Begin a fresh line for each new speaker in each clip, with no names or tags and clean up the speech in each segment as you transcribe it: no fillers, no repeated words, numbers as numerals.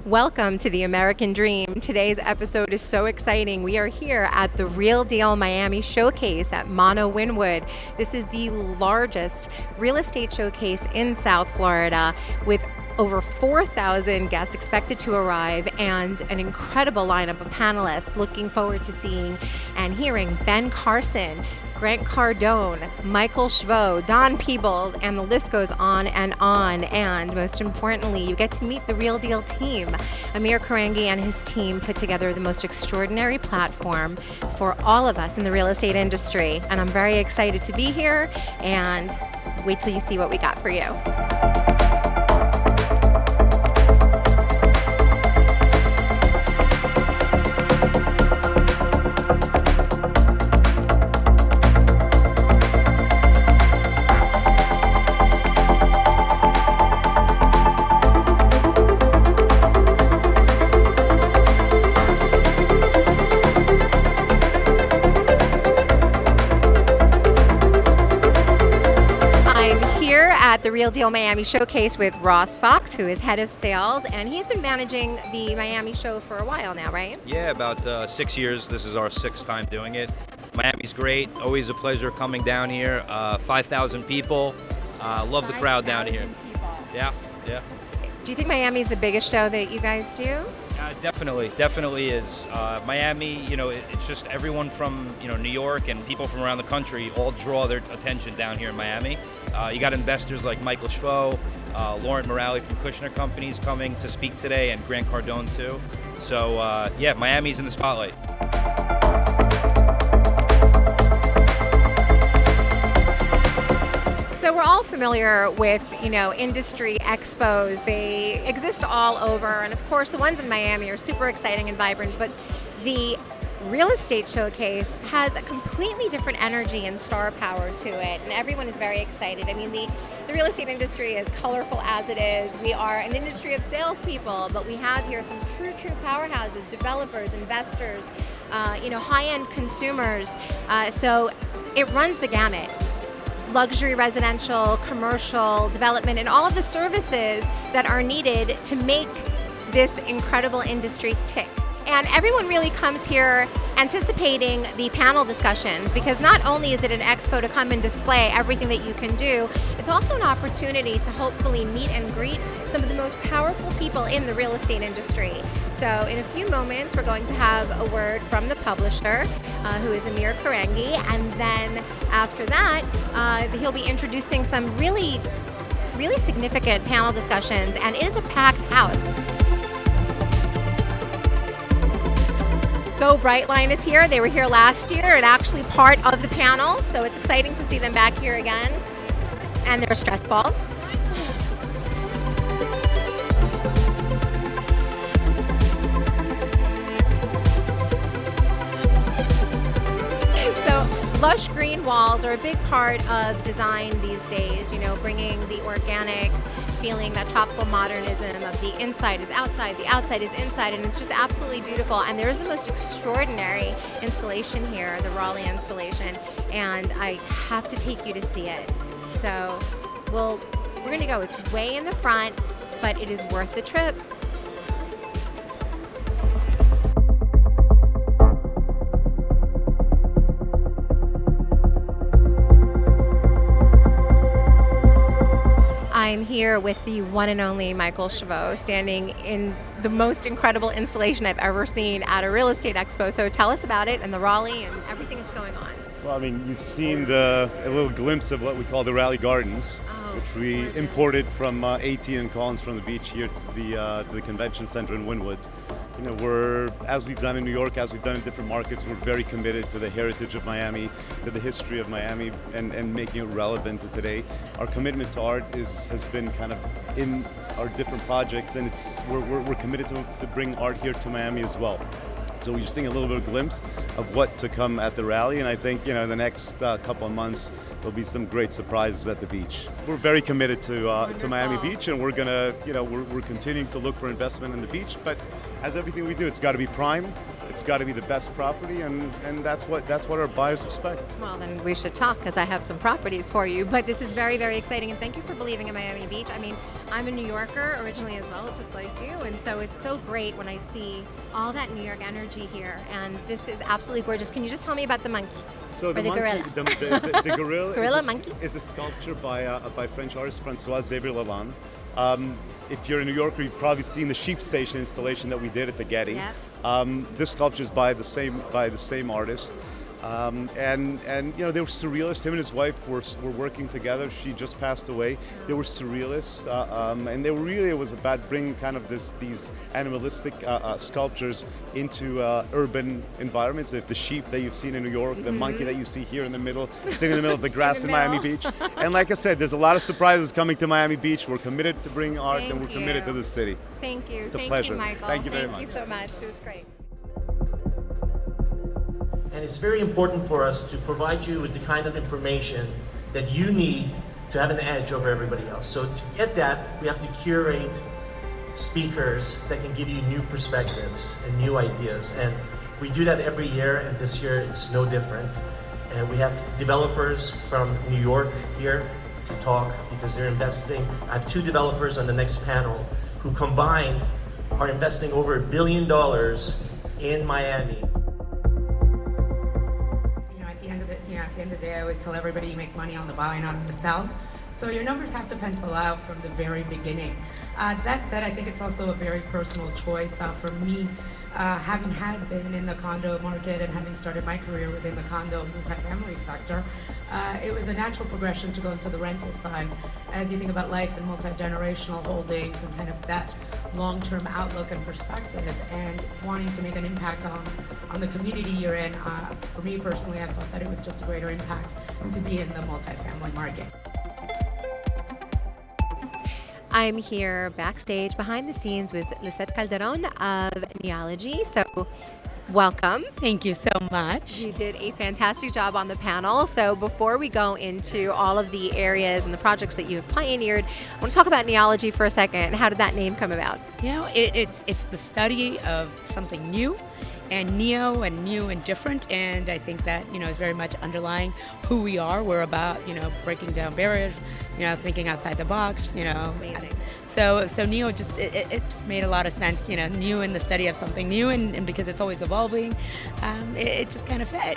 Welcome to the American Dream. Today's episode is so exciting. We are here at the Real Deal Miami Showcase at Mono Wynwood. This is the largest real estate showcase in South Florida with over 4,000 guests expected to arrive and an incredible lineup of panelists. Looking forward to seeing and hearing Ben Carson, Grant Cardone, Michael Schvo, Don Peebles, and the list goes on and on. And most importantly, you get to meet the Real Deal team. Amir Karangi and his team put together the most extraordinary platform for all of us in the real estate industry. And I'm very excited to be here, and wait till you see what we got for you. At the Real Deal Miami Showcase with Ross Fox, who is head of sales, and he's been managing the Miami show for a while now, right?
Yeah, about 6 years. This is our sixth time doing it. Miami's great. Always a pleasure coming down here. 5,000 people. Love the crowd down here. Yeah.
Do you think Miami's the biggest show that you guys do?
Definitely is. Miami, it's just everyone from, New York and people from around the country all draw their attention down here in Miami. You got investors like Michael Schvo, Lauren Morale from Kushner Companies coming to speak today, and Grant Cardone too. So Miami's in the spotlight.
So we're all familiar with, industry expos. They exist all over, and of course the ones in Miami are super exciting and vibrant, but the Real Estate Showcase has a completely different energy and star power to it, and everyone is very excited. I mean, the real estate industry, as colorful as it is, we are an industry of salespeople, but we have here some true powerhouses, developers, investors, high-end consumers. So it runs the gamut. Luxury residential, commercial, development, and all of the services that are needed to make this incredible industry tick. And everyone really comes here anticipating the panel discussions, because not only is it an expo to come and display everything that you can do, it's also an opportunity to hopefully meet and greet some of the most powerful people in the real estate industry. So in a few moments, we're going to have a word from the publisher, who is Amir Karangi, and then after that, he'll be introducing some really significant panel discussions, and it is a packed house. Go Brightline is here. They were here last year and actually part of the panel, so it's exciting to see them back here again. And they're stress balls. So lush green walls are a big part of design these days, bringing the organic feeling, that tropical modernism of the inside is outside, the outside is inside, and it's just absolutely beautiful. And there's the most extraordinary installation here, the Raleigh installation, and I have to take you to see it. So we're gonna go. It's way in the front, but it is worth the trip. I'm here with the one and only Michael Schvo, standing in the most incredible installation I've ever seen at a real estate expo. So tell us about it and the Raleigh and everything that's going on.
Well, I mean, you've seen a little glimpse of what we call the Raleigh Gardens, which we
gorgeous.
Imported from AT&T and Collins from the beach here to the convention center in Wynwood. As we've done in New York, as we've done in different markets, we're very committed to the heritage of Miami, to the history of Miami, and making it relevant to today. Our commitment to art has been kind of in our different projects, and we're committed to bring art here to Miami as well. So we're just seeing a little bit of glimpse of what to come at the rally, and I think in the next couple of months there'll be some great surprises at the beach. We're very committed to Miami Beach, and we're gonna we're continuing to look for investment in the beach. But as everything we do, it's got to be prime. It's got to be the best property, and that's what our buyers expect.
Well, then we should talk because I have some properties for you. But this is very, very exciting, and thank you for believing in Miami Beach. I mean, I'm a New Yorker originally as well, just like you, and so it's so great when I see all that New York energy here, and this is absolutely gorgeous. Can you just tell me about the monkey?
So the
monkey,
gorilla, the gorilla,
Gorilla
is,
monkey?
is a sculpture by French artist Francois Xavier Lalande. If you're a New Yorker, you've probably seen the Sheep Station installation that we did at the Getty.
Yep.
This sculpture is by the same artist. And you know, they were surrealists. Him and his wife were working together. She just passed away. They were surrealists, and they were really, it was about bringing kind of these animalistic sculptures into urban environments. If the sheep that you've seen in New York, the monkey that you see here in the middle, sitting in the middle of the grass in Miami Beach. And like I said, there's a lot of surprises coming to Miami Beach. We're committed to bring art, and we're committed to the city.
Thank you.
It's a
Thank
pleasure.
you, Michael.
Thank you very much.
Thank you so much. It was great.
And it's very important for us to provide you with the kind of information that you need to have an edge over everybody else. So to get that, we have to curate speakers that can give you new perspectives and new ideas. And we do that every year, and this year it's no different. And we have developers from New York here to talk because they're investing. I have two developers on the next panel who combined are investing over $1 billion in Miami.
At the end of the day, I always tell everybody you make money on the buy, not on the sell. So your numbers have to pencil out from the very beginning. That said, I think it's also a very personal choice for me, having been in the condo market and having started my career within the condo multifamily sector. It was a natural progression to go into the rental side as you think about life and multi-generational holdings and kind of that long-term outlook and perspective, and wanting to make an impact on the community you're in. For me personally, I felt that it was just a greater impact to be in the multifamily market.
I'm here backstage behind the scenes with Lisette Cardone of Neology. So welcome.
Thank you so much.
You did a fantastic job on the panel. So before we go into all of the areas and the projects that you have pioneered, I want to talk about Neology for a second. How did that name come about?
You know, it's the study of something new, and neo and new and different, and I think that, you know, is very much underlying who we are. We're about, you know, breaking down barriers, you know, thinking outside the box, you know.
Amazing.
So neo just it just made a lot of sense, you know, new in the study of something new, and because it's always evolving, it just kind of fit.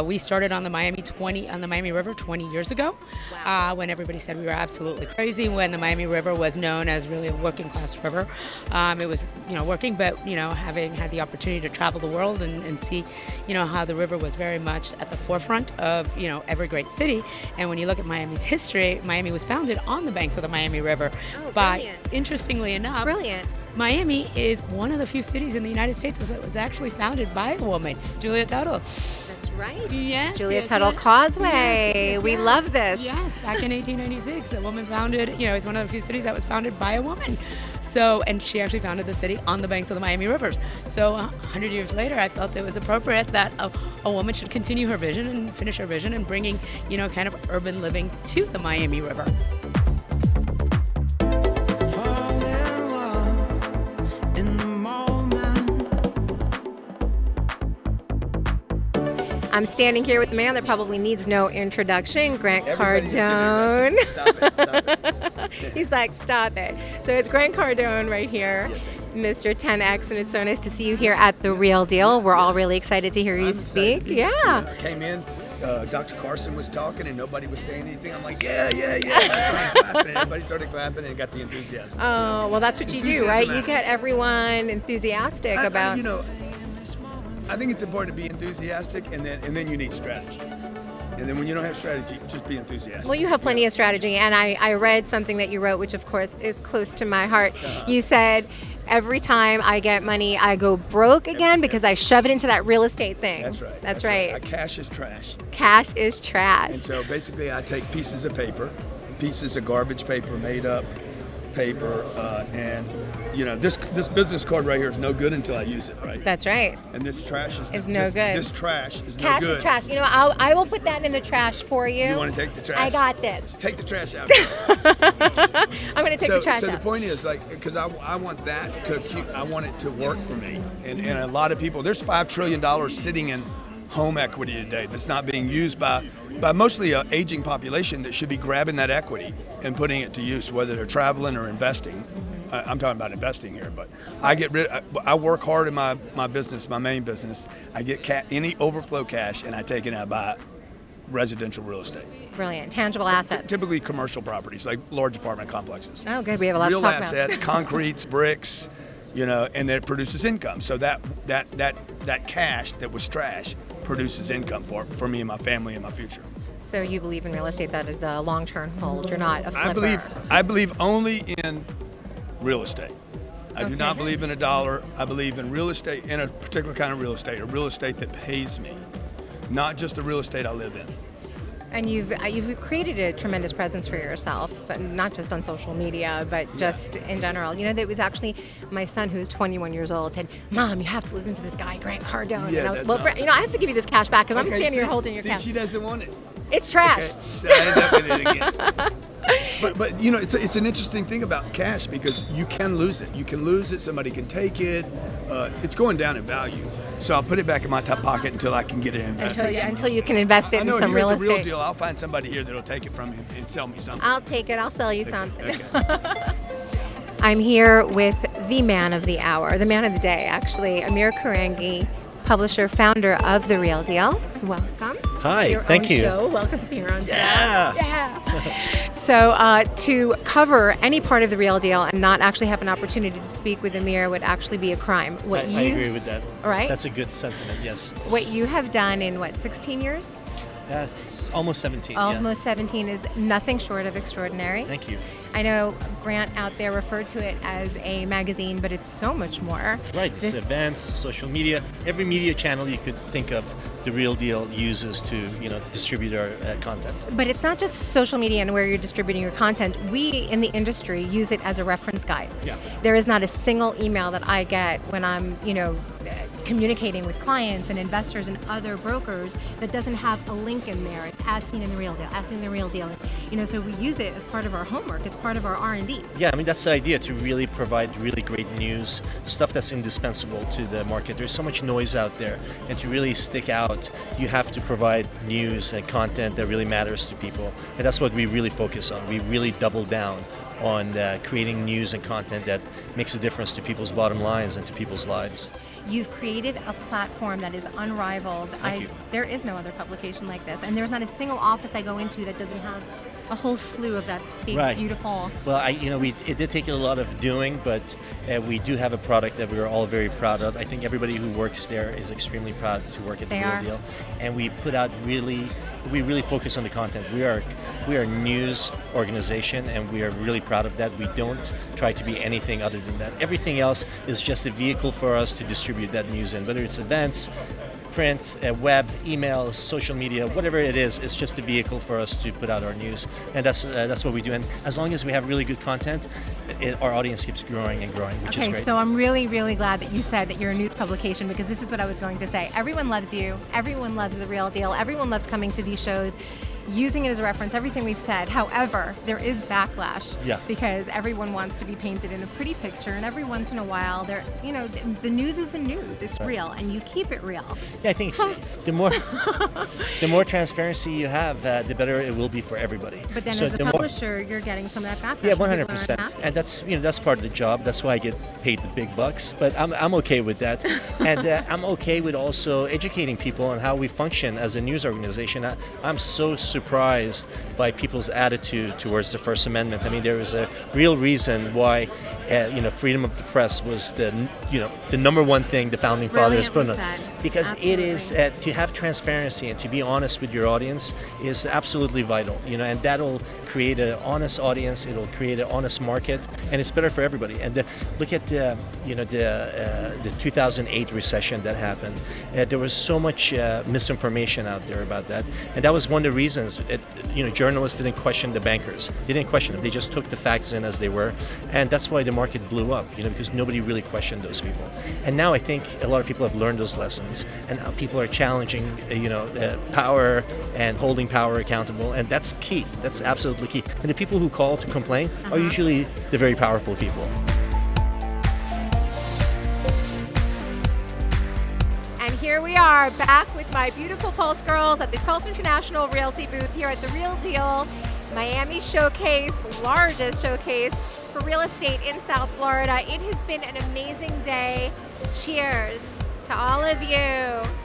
We started on the Miami River 20 years ago.
Wow.
When everybody said we were absolutely crazy, when the Miami River was known as really a working class river. It was, you know, working, but, you know, having had the opportunity to travel the world and see, you know, how the river was very much at the forefront of, you know, every great city. And when you look at Miami's history, Miami was founded on the banks of the Miami River.
Oh,
by,
brilliant.
interestingly enough,
Brilliant.
Miami is one of the few cities in the United States that was actually founded by a woman, Julia Tuttle.
That's right.
Yes,
Julia
yes,
Tuttle
yes.
Causeway.
Yes,
We love this.
Yes, back in 1896, a woman founded, you know, it's one of the few cities that was founded by a woman. So, and she actually founded the city on the banks of the Miami rivers. So 100 years later, I felt it was appropriate that a woman should continue her vision and finish her vision and bringing, you know, kind of urban living to the Miami River.
I'm standing here with a man that probably needs no introduction, Grant
Everybody needs
Cardone.
an introduction. Stop it.
He's like, stop it. So it's Grant Cardone right here, Mr. 10X, and it's so nice to see you here at The Real Deal. We're all really excited to hear you
I'm
speak.
excited to be here.
Yeah.
I came in, Dr. Carson was talking and nobody was saying anything. I'm like, yeah. I started clapping and everybody started clapping and got the enthusiasm.
Oh, well, that's what you do, right? You get everyone enthusiastic about.
You know, I think it's important to be enthusiastic and then you need strategy. And then when you don't have strategy, just be enthusiastic.
Well, you have plenty of strategy, and I read something that you wrote, which of course is close to my heart. You said, every time I get money, I go broke again because I shove it into that real estate thing.
That's right.
That's right.
Cash is trash.
Cash is trash.
And so basically I take pieces of paper, pieces of garbage paper made up, paper, and this business card right here is no good until I use it, right?
That's right.
And this trash is
no good.
This trash is
Cash
no good.
is trash. I will put that in the trash for you.
You want to take the trash?
I got this.
Take the trash out.
I'm going to take the trash
So
out.
the point is, because I want that to I want it to work for me. And a lot of people, there's $5 trillion sitting in home equity today that's not being used by mostly an aging population that should be grabbing that equity and putting it to use, whether they're traveling or investing. I'm talking about investing here, but I work hard in my business, my main business. I get any overflow cash and I take it and I buy residential real estate.
Brilliant. Tangible assets.
Typically commercial properties, like large apartment complexes.
Oh, good. We have a lot
Real
to talk
assets,
about.
concretes, bricks, and then it produces income. So that cash that was trash produces income for me and my family and my future.
So you believe in real estate that is a long-term hold. You're not a flipper.
I believe only in real estate. I do not
Okay.
believe in a dollar. I believe in real estate, in a particular kind of real estate, a real estate that pays me, not just the real estate I live in.
And you've created a tremendous presence for yourself, not just on social media, but just in general. That was actually my son, who's 21 years old, said, "Mom, you have to listen to this guy, Grant Cardone."
Yeah,
and
that's
Brent,
awesome.
I have to give you this cash back because I'm
Okay,
standing here holding your
see,
cash.
she doesn't want it.
It's trash.
Okay, so I end up with it again. But it's an interesting thing about cash because you can lose it. You can lose it. Somebody can take it. It's going down in value. So I'll put it back in my top pocket until I can get it invested.
Until you can invest it
I know,
in some
here
real
at the Real
estate.
Deal, I'll find somebody here that'll take it from me and sell me something.
I'll take it. I'll sell you something.
Okay.
I'm here with the man of the hour, the man of the day, actually, Amir Karangi, publisher, founder of The Real Deal. Welcome.
Hi,
to your
thank
own
you.
Show. Welcome to your own
Yeah.
show. Yeah. So to cover any part of The Real Deal and not actually have an opportunity to speak with Amir would actually be a crime.
I agree with that.
Right?
That's a good sentiment, yes.
What you have done in, 16 years?
It's almost 17.
Almost 17 is nothing short of extraordinary.
Yeah. Thank you.
I know Grant out there referred to it as a magazine, but it's so much more.
Right, it's events, social media, every media channel you could think of, The Real Deal uses to, distribute our content.
But it's not just social media and where you're distributing your content. We in the industry use it as a reference guide.
Yeah.
There is not a single email that I get when I'm, communicating with clients and investors and other brokers that doesn't have a link in there. It's as seen in The Real Deal, as seen in The Real Deal. So we use it as part of our homework. It's part of our R&D.
Yeah, that's the idea, to really provide really great news, stuff that's indispensable to the market. There's so much noise out there, and to really stick out, you have to provide news and content that really matters to people. And that's what we really focus on. We really double down on creating news and content that makes a difference to people's bottom lines and to people's lives.
You've created a platform that is unrivaled.
Thank you.
There is no other publication like this, and there's not a single office I go into that doesn't have a whole slew of that big,
Right.
beautiful.
Well, it did take a lot of doing, but we do have a product that we're all very proud of. I think everybody who works there is extremely proud to work at The
They
Real
are.
Deal, and we really focus on the content. We are a news organization, and we are really proud of that. We don't try to be anything other than that. Everything else is just a vehicle for us to distribute that news in, whether it's events, print, web, emails, social media, whatever it is, it's just a vehicle for us to put out our news, and that's what we do. And as long as we have really good content, our audience keeps growing and growing, which is
Okay,
great.
so I'm really, really glad that you said that you're a news publication, because this is what I was going to say. Everyone loves you. Everyone loves The Real Deal. Everyone loves coming to these shows, using it as a reference, everything we've said. However, there is backlash,
Yeah.
because everyone wants to be painted in a pretty picture, and every once in a while, the news is the news. It's real, and you keep it real.
Yeah, I think it's, the more transparency you have, the better it will be for everybody.
But then
So
as a
the more-
publisher, you're getting some of that backlash.
Yeah,
when people
100%.
aren't happy.
And that's part of the job. That's why I get paid the big bucks. But I'm okay with that, and I'm okay with also educating people on how we function as a news organization. I'm so surprised by people's attitude towards the First Amendment. There is a real reason why, freedom of the press was the number one thing the founding fathers put on.
Brilliantly said.
Because it is
Absolutely.
to have transparency and to be honest with your audience is absolutely vital. And that'll create an honest audience. It'll create an honest market, and it's better for everybody. And look at the 2008 recession that happened. There was so much misinformation out there about that, and that was one of the reasons. journalists didn't question the bankers. They didn't question them. They just took the facts in as they were, and that's why the market blew up. Because nobody really questioned those people. And now I think a lot of people have learned those lessons, and now people are challenging, power and holding power accountable, and that's key. That's absolutely key. And the people who call to complain are usually the very powerful people.
Here we are back with my beautiful Pulse girls at the Pulse International Realty booth here at the Real Deal Miami Showcase, largest showcase for real estate in South Florida. It has been an amazing day. Cheers to all of you.